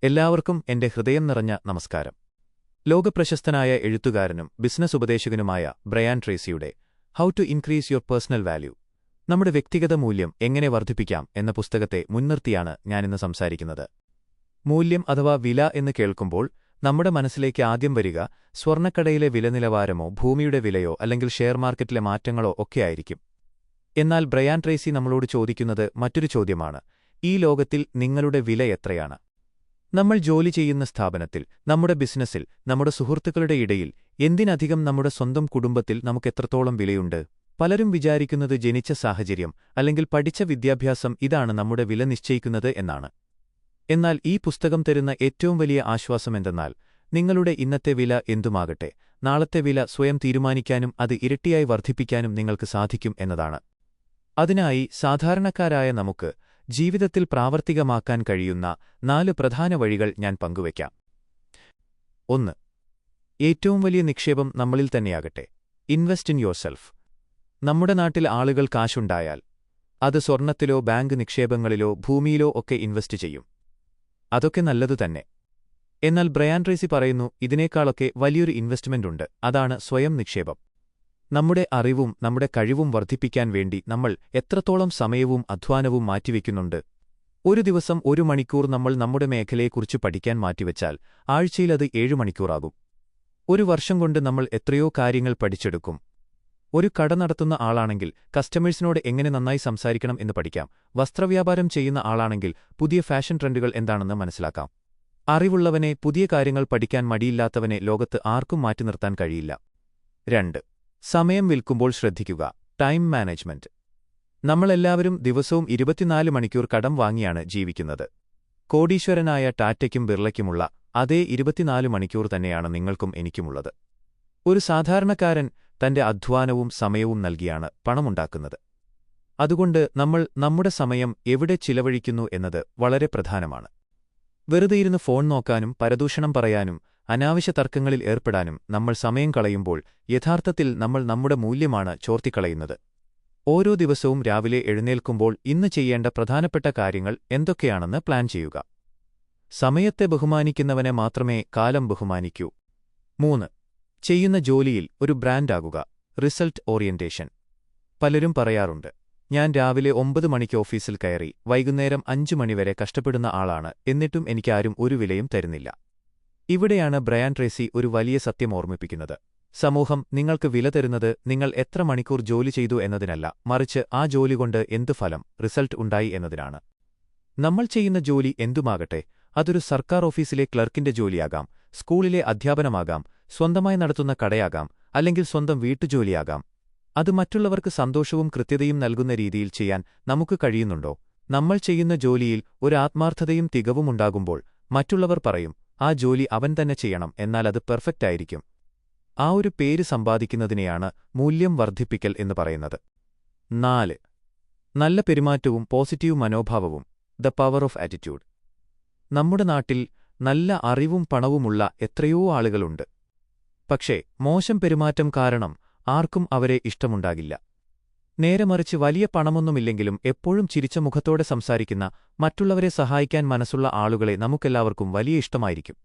എല്ലാവർക്കും എന്റെ ഹൃദയം നിറഞ്ഞ നമസ്കാരം. ലോകപ്രശസ്തനായ എഴുത്തുകാരനും ബിസിനസ് ഉപദേശകനുമായ ബ്രയാൻ ട്രേസിയുടെ how to increase your personal value, നമ്മുടെ വ്യക്തിഗത മൂല്യം എങ്ങനെ വർദ്ധിപ്പിക്കാം എന്ന പുസ്തകത്തെ മുൻനിർത്തിയാണ് ഞാനിന്ന് സംസാരിക്കുന്നത്. മൂല്യം അഥവാ വില എന്ന് കേൾക്കുമ്പോൾ നമ്മുടെ മനസ്സിലേക്ക് ആദ്യം വരിക സ്വർണ്ണക്കടയിലെ വിലനിലവാരമോ ഭൂമിയുടെ വിലയോ അല്ലെങ്കിൽ ഷെയർ മാർക്കറ്റിലെ മാറ്റങ്ങളോ ഒക്കെയായിരിക്കും. എന്നാൽ ബ്രയാൻ ട്രേസി നമ്മളോട് ചോദിക്കുന്നത് മറ്റൊരു ചോദ്യമാണ്: ഈ ലോകത്തിൽ നിങ്ങളുടെ വില എത്രയാണ്? നമ്മൾ ജോലി ചെയ്യുന്ന സ്ഥാപനത്തിൽ, നമ്മുടെ ബിസിനസ്സിൽ, നമ്മുടെ സുഹൃത്തുക്കളുടെ ഇടയിൽ, എന്തിനധികം നമ്മുടെ സ്വന്തം കുടുംബത്തിൽ നമുക്കെത്രത്തോളം വിലയുണ്ട്? പലരും വിചാരിക്കുന്നത് ജനിച്ച സാഹചര്യം അല്ലെങ്കിൽ പഠിച്ച വിദ്യാഭ്യാസം ഇതാണ് നമ്മുടെ വില നിശ്ചയിക്കുന്നത് എന്നാണ്. എന്നാൽ ഈ പുസ്തകം തരുന്ന ഏറ്റവും വലിയ ആശ്വാസമെന്തെന്നാൽ, നിങ്ങളുടെ ഇന്നത്തെ വില എന്തുമാകട്ടെ, നാളത്തെ വില സ്വയം തീരുമാനിക്കാനും അത് ഇരട്ടിയായി വർദ്ധിപ്പിക്കാനും നിങ്ങൾക്ക് സാധിക്കും എന്നതാണ്. അതിനായി സാധാരണക്കാരായ നമുക്ക് ജീവിതത്തിൽ പ്രാവർത്തികമാക്കാൻ കഴിയുന്ന 4 പ്രധാന വഴികൾ ഞാൻ പങ്കുവയ്ക്കാം. 1. ഏറ്റവും വലിയ നിക്ഷേപം നമ്മളിൽ തന്നെയാകട്ടെ. Invest in yourself. നമ്മുടെ നാട്ടിൽ ആളുകൾ കാശുണ്ടായാൽ അത് സ്വർണ്ണത്തിലോ ബാങ്ക് നിക്ഷേപങ്ങളിലോ ഭൂമിയിലോ ഒക്കെ ഇൻവെസ്റ്റ് ചെയ്യും. അതൊക്കെ നല്ലതുതന്നെ. എന്നാൽ ബ്രയാൻ ട്രേസി പറയുന്നു, ഇതിനേക്കാളൊക്കെ വലിയൊരു ഇൻവെസ്റ്റ്മെന്റുണ്ട്. അതാണ് സ്വയം നിക്ഷേപം. നമ്മുടെ അറിവും നമ്മുടെ കഴിവും വർദ്ധിപ്പിക്കാൻ വേണ്ടി നമ്മൾ എത്രത്തോളം സമയവും അധ്വാനവും മാറ്റിവെക്കുന്നുണ്ട്? ഒരു ദിവസം 1 മണിക്കൂർ നമ്മൾ നമ്മുടെ മേഖലയെക്കുറിച്ച് പഠിക്കാൻ മാറ്റിവെച്ചാൽ ആഴ്ചയിലത് 7 മണിക്കൂറാകും. ഒരു വർഷം കൊണ്ട് നമ്മൾ എത്രയോ കാര്യങ്ങൾ പഠിച്ചെടുക്കും. ഒരു കട നടത്തുന്ന ആളാണെങ്കിൽ കസ്റ്റമേഴ്സിനോട് എങ്ങനെ നന്നായി സംസാരിക്കണം എന്ന് പഠിക്കാം. വസ്ത്രവ്യാപാരം ചെയ്യുന്ന ആളാണെങ്കിൽ പുതിയ ഫാഷൻ ട്രെൻഡുകൾ എന്താണെന്ന് മനസ്സിലാക്കാം. അറിവുള്ളവനെ, പുതിയ കാര്യങ്ങൾ പഠിക്കാൻ മടിയില്ലാത്തവനെ ലോകത്ത് ആർക്കും മാറ്റി നിർത്താൻ കഴിയില്ല. 2. സമയം വിൽക്കുമ്പോൾ ശ്രദ്ധിക്കുക. Time management. നമ്മളെല്ലാവരും ദിവസവും 24 മണിക്കൂർ കടം വാങ്ങിയാണ് ജീവിക്കുന്നത്. കോടീശ്വരനായ ടാറ്റയ്ക്കും ബിർളയ്ക്കുമുള്ള അതേ 24 മണിക്കൂർ തന്നെയാണ് നിങ്ങൾക്കും എനിക്കുമുള്ളത്. ഒരു സാധാരണക്കാരൻ തന്റെ അധ്വാനവും സമയവും നൽകിയാണ് പണമുണ്ടാക്കുന്നത്. അതുകൊണ്ട് നമ്മൾ നമ്മുടെ സമയം എവിടെ ചിലവഴിക്കുന്നു എന്നത് വളരെ പ്രധാനമാണ്. വെറുതെയിരുന്ന് ഫോൺ നോക്കാനും പരദൂഷണം പറയാനും അനാവശ്യ തർക്കങ്ങളിൽ ഏർപ്പെടാനും നമ്മൾ സമയം കളയുമ്പോൾ യഥാർത്ഥത്തിൽ നമ്മൾ നമ്മുടെ മൂല്യമാണ് ചോർത്തിക്കളയുന്നത്. ഓരോ ദിവസവും രാവിലെ എഴുന്നേൽക്കുമ്പോൾ ഇന്ന് ചെയ്യേണ്ട പ്രധാനപ്പെട്ട കാര്യങ്ങൾ എന്തൊക്കെയാണെന്ന് പ്ലാൻ ചെയ്യുക. സമയത്തെ ബഹുമാനിക്കുന്നവനെ മാത്രമേ കാലം ബഹുമാനിക്കൂ. 3. ചെയ്യുന്ന ജോലിയിൽ ഒരു ബ്രാൻഡാകുക. Result orientation. പലരും പറയാറുണ്ട്, ഞാൻ രാവിലെ 9 മണിക്ക് ഓഫീസിൽ കയറി വൈകുന്നേരം 5 മണിവരെ കഷ്ടപ്പെടുന്ന ആളാണ്, എന്നിട്ടും എനിക്കാരും ഒരു വിലയും തരുന്നില്ല. ഇവിടെയാണ് ബ്രയാൻ ട്രേസി ഒരു വലിയ സത്യം ഓർമ്മിപ്പിക്കുന്നത്. സമൂഹം നിങ്ങൾക്ക് വില തരുന്നത് നിങ്ങൾ എത്ര മണിക്കൂർ ജോലി ചെയ്തു എന്നതിനല്ല, മറിച്ച് ആ ജോലി കൊണ്ട് എന്ത് ഫലം, റിസൾട്ട് ഉണ്ടായി എന്നതിനാണ്. നമ്മൾ ചെയ്യുന്ന ജോലി എന്തുമാകട്ടെ, അതൊരു സർക്കാർ ഓഫീസിലെ ക്ലർക്കിന്റെ ജോലിയാകാം, സ്കൂളിലെ അധ്യാപനമാകാം, സ്വന്തമായി നടത്തുന്ന കടയാകാം, അല്ലെങ്കിൽ സ്വന്തം വീട്ടുജോലിയാകാം. അത് മറ്റുള്ളവർക്ക് സന്തോഷവും കൃത്യതയും നൽകുന്ന രീതിയിൽ ചെയ്യാൻ നമുക്ക് കഴിയുന്നുണ്ടോ? നമ്മൾ ചെയ്യുന്ന ജോലിയിൽ ഒരു ആത്മാർത്ഥതയും തികവുമുണ്ടാകുമ്പോൾ മറ്റുള്ളവർ പറയും, ആ ജോലി അവൻ തന്നെ ചെയ്യണം, എന്നാൽ അത് പെർഫെക്റ്റ് ആയിരിക്കും. ആ ഒരു പേര് സമ്പാദിക്കുന്നതിനെയാണ് മൂല്യം വർദ്ധിപ്പിക്കൽ എന്ന് പറയുന്നത്. 4. നല്ല പെരുമാറ്റവും പോസിറ്റീവ് മനോഭാവവും. The power of attitude. നമ്മുടെ നാട്ടിൽ നല്ല അറിവും പണവുമുള്ള എത്രയോ ആളുകളുണ്ട്. പക്ഷേ മോശം പെരുമാറ്റം കാരണം ആർക്കും അവരെ ഇഷ്ടമുണ്ടാകില്ല. നേരെ മറിച്ച് വലിയ പണമൊന്നുമില്ലെങ്കിലും എപ്പോഴും ചിരിച്ച മുഖത്തോടെ സംസാരിക്കുന്ന, മറ്റുള്ളവരെ സഹായിക്കാൻ മനസ്സുള്ള ആളുകളെ നമുക്കെല്ലാവർക്കും വലിയ ഇഷ്ടമായിരിക്കും.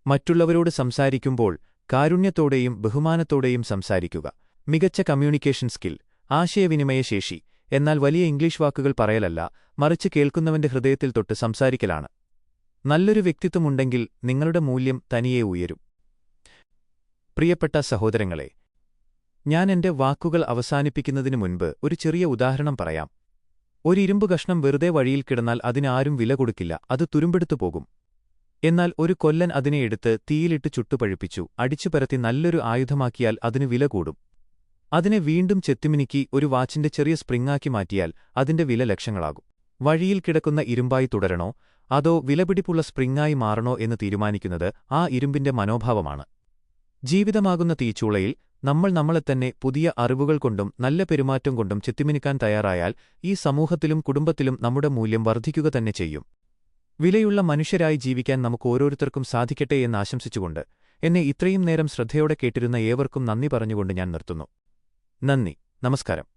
മറ്റുള്ളവരോട് സംസാരിക്കുമ്പോൾ കാരുണ്യത്തോടെയും ബഹുമാനത്തോടെയും സംസാരിക്കുക. മികച്ച കമ്മ്യൂണിക്കേഷൻ സ്കിൽ, ആശയവിനിമയ ശേഷി. എന്നാൽ വലിയ ഇംഗ്ലീഷ് വാക്കുകൾ പറയലല്ല, മറിച്ച് കേൾക്കുന്നവന്റെ ഹൃദയത്തിൽ തൊട്ട് സംസാരിക്കലാണ്. നല്ലൊരു വ്യക്തിത്വമുണ്ടെങ്കിൽ നിങ്ങളുടെ മൂല്യം തനിയെ ഉയരും. പ്രിയപ്പെട്ട സഹോദരങ്ങളെ, ഞാൻ എന്റെ വാക്കുകൾ അവസാനിപ്പിക്കുന്നതിനു മുൻപ് ഒരു ചെറിയ ഉദാഹരണം പറയാം. ഒരു ഇരുമ്പ് കഷ്ണം വെറുതെ വഴിയിൽ കിടന്നാൽ അതിനാരും വില കൊടുക്കില്ല, അത് തുരുമ്പെടുത്തു പോകും. എന്നാൽ ഒരു കൊല്ലൻ അതിനെ എടുത്ത് തീയിലിട്ട് ചുട്ടുപഴുപ്പിച്ചു അടിച്ചുപരത്തി നല്ലൊരു ആയുധമാക്കിയാൽ അതിന് വില കൂടും. അതിനെ വീണ്ടും ചെത്തിമിനുക്കി ഒരു വാച്ചിന്റെ ചെറിയ സ്പ്രിങ്ങാക്കി മാറ്റിയാൽ അതിന്റെ വില ലക്ഷങ്ങളാകും. വഴിയിൽ കിടക്കുന്ന ഇരുമ്പായി തുടരണോ അതോ വിലപിടിപ്പുള്ള സ്പ്രിങ്ങായി മാറണോ എന്ന് തീരുമാനിക്കുന്നത് ആ ഇരുമ്പിന്റെ മനോഭാവമാണ്. ജീവിതമാകുന്ന തീച്ചൂളയിൽ നമ്മൾ നമ്മളെത്തന്നെ പുതിയ അറിവുകൾ കൊണ്ടും നല്ല പെരുമാറ്റം കൊണ്ടും ചെത്തിമിനുക്കാൻ തയ്യാറായാൽ ഈ സമൂഹത്തിലും കുടുംബത്തിലും നമ്മുടെ മൂല്യം വർദ്ധിക്കുക തന്നെ ചെയ്യും. വിലയുള്ള മനുഷ്യരായി ജീവിക്കാൻ നമുക്ക് ഓരോരുത്തർക്കും സാധിക്കട്ടെ എന്ന് ആശംസിച്ചുകൊണ്ട് എന്നെ ഇത്രയും നേരം ശ്രദ്ധയോടെ കേട്ടിരുന്ന ഏവർക്കും നന്ദി പറഞ്ഞുകൊണ്ട് ഞാൻ നിർത്തുന്നു. നന്ദി, നമസ്കാരം.